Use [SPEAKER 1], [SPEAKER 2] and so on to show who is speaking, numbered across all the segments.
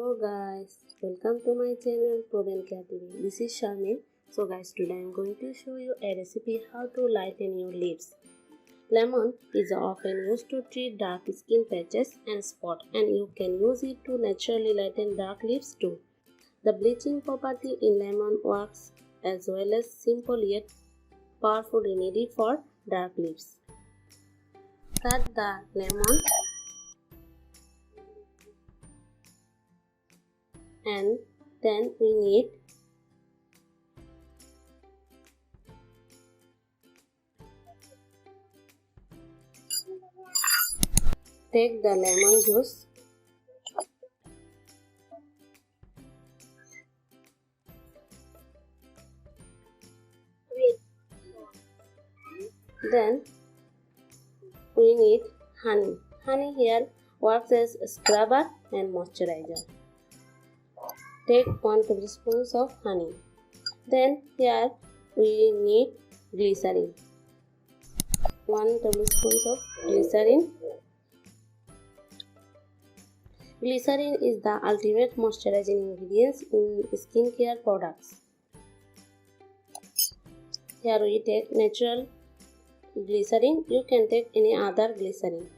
[SPEAKER 1] Hello guys, welcome to my channel Proven Creativity. This is Sharmin. So guys, today I am going to show you a recipe how to lighten your lips. Lemon is often used to treat dark skin patches and spots, and you can use it to naturally lighten dark lips too. The bleaching property in lemon works as well as simple yet powerful remedy for dark lips. Cut the lemon and then we need take the lemon juice then we need honey. Honey here works as a scrubber and moisturizer. Take 1 tablespoon of honey. Then here we need glycerin. 1 tablespoon of glycerin. Glycerin is the ultimate moisturizing ingredient in skincare products. Here we take natural glycerin. You can take any other glycerin.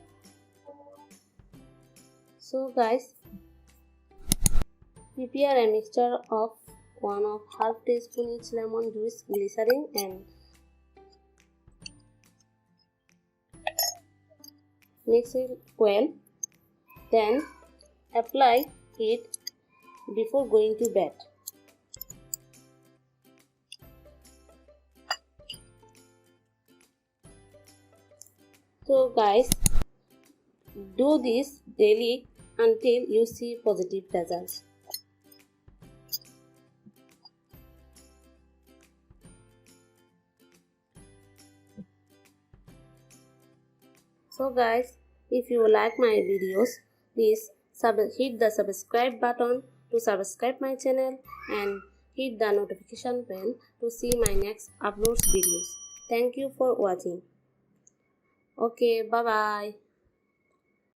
[SPEAKER 1] So guys, prepare a mixture of 1/2 teaspoon each lemon juice, glycerin and mix it well. Then apply it before going to bed. So guys, do this daily until you see positive results. So guys, if you like my videos, please hit the subscribe button to subscribe my channel and hit the notification bell to see my next uploads videos. Thank you for watching. Okay, bye bye.